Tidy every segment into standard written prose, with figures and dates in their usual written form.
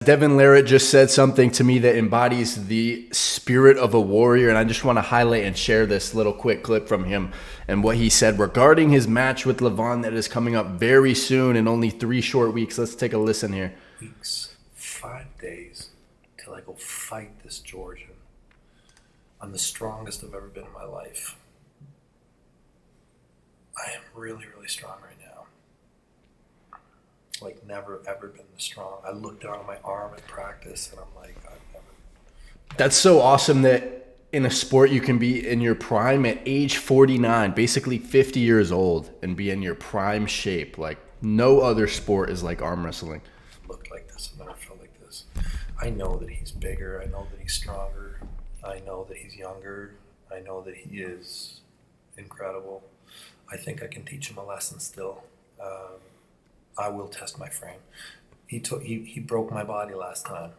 Devon LARRATT just said something to me that embodies the spirit of a warrior, and I just want to highlight and share this little quick clip from him and what he said regarding his match with LEVAN that is coming up very soon in only 3 short weeks. Let's take a listen here. Weeks, 5 days till I go fight this Georgian. I'm the strongest I've ever been in my life. I am really, really strong right now. Like never ever been this strong. I look down at my arm at practice and I'm like, I've never. That's so awesome that in a sport you can be in your prime at age 49, basically 50 years old, and be in your prime shape. Like no other sport is like arm wrestling. Looked like this. I've never felt like this. I know that he's bigger. I know that he's stronger. I know that he's younger. I know that he is incredible. I think I can teach him a lesson still. I will test my frame. He broke my body last time.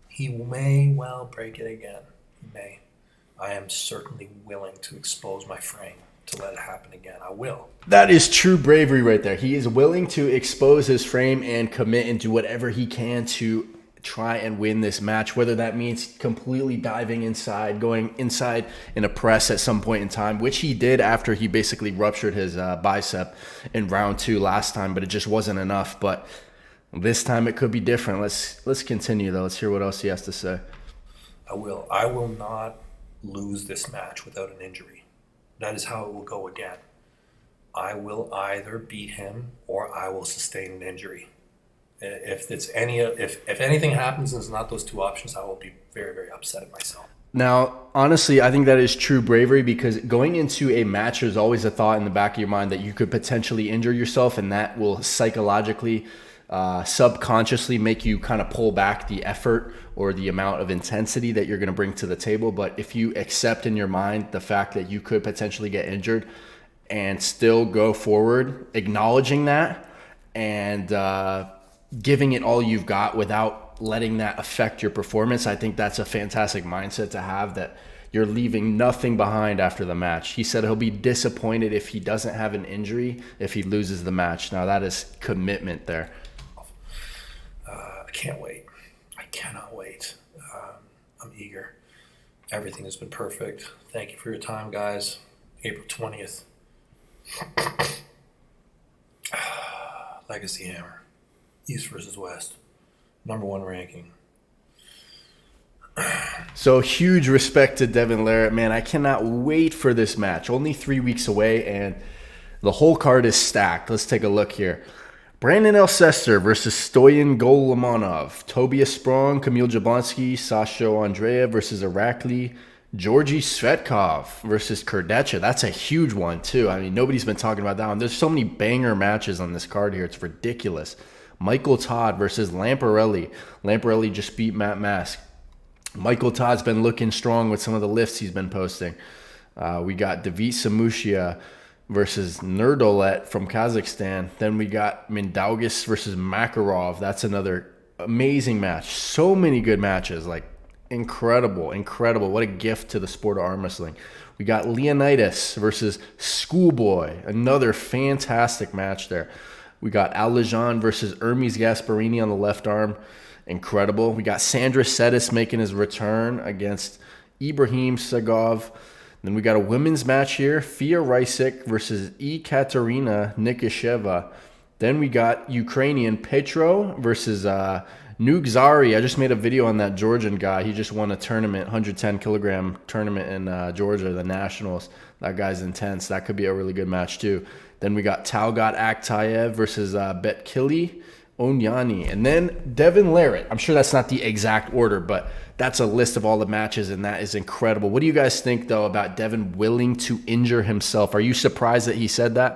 He may well break it again. He may. I am certainly willing to expose my frame to let it happen again. I will. That is true bravery right there. He is willing to expose his frame and commit and do whatever he can to try and win this match, whether that means completely diving inside, going inside in a press at some point in time, which he did after he basically ruptured his bicep in round 2 last time, but it just wasn't enough. But this time it could be different. Let's continue though. Let's hear what else he has to say. I will not lose this match without an injury. That is how it will go again. I will either beat him or I will sustain an injury. If anything happens and it's not those 2 options, I will be very, very upset at myself. Now, honestly, I think that is true bravery, because going into a match, there's always a thought in the back of your mind that you could potentially injure yourself, and that will psychologically, subconsciously make you kind of pull back the effort or the amount of intensity that you're going to bring to the table. But if you accept in your mind the fact that you could potentially get injured and still go forward, acknowledging that and giving it all you've got without letting that affect your performance, I think that's a fantastic mindset to have, that you're leaving nothing behind after the match. He said he'll be disappointed if he doesn't have an injury, if he loses the match. Now that is commitment there. I can't wait. I cannot wait. I'm eager. Everything has been perfect. Thank you for your time, guys. April 20th. Legacy Hammer. East versus West. #1 ranking. So huge respect to Devon LARRATT, man. I cannot wait for this match. Only 3 weeks away, and the whole card is stacked. Let's take a look here. Brandon Alcester versus Stoyan Golomonov. Tobias Sprong, Kamil Jablonski, Sasha Andreev versus Irakli. Georgi Svetkov versus Kurdecha. That's a huge one, too. I mean, nobody's been talking about that one. There's so many banger matches on this card here. It's ridiculous. Michael Todd versus Lamparelli. Lamparelli just beat Matt Mask. Michael Todd's been looking strong with some of the lifts he's been posting. We got David Samushia versus Nerdolet from Kazakhstan. Then we got Mindaugas versus Makarov. That's another amazing match. So many good matches. Like, incredible, incredible. What a gift to the sport of arm wrestling. We got Leonidas versus Schoolboy. Another fantastic match there. We got Al-Lejan versus Hermes Gasparini on the left arm. Incredible. We got Sandra Sedis making his return against Ibrahim Sagov. Then we got a women's match here. Fia Rysik versus Ekaterina Nikisheva. Then we got Ukrainian Petro versus Nugzari. I just made a video on that Georgian guy. He just won a tournament, 110 kilogram tournament in Georgia, the Nationals. That guy's intense. That could be a really good match too. Then we got Talgat Akhtayev versus Betkili Onyani. And then Devon LARRATT. I'm sure that's not the exact order, but that's a list of all the matches, and that is incredible. What do you guys think, though, about Devon willing to injure himself? Are you surprised that he said that?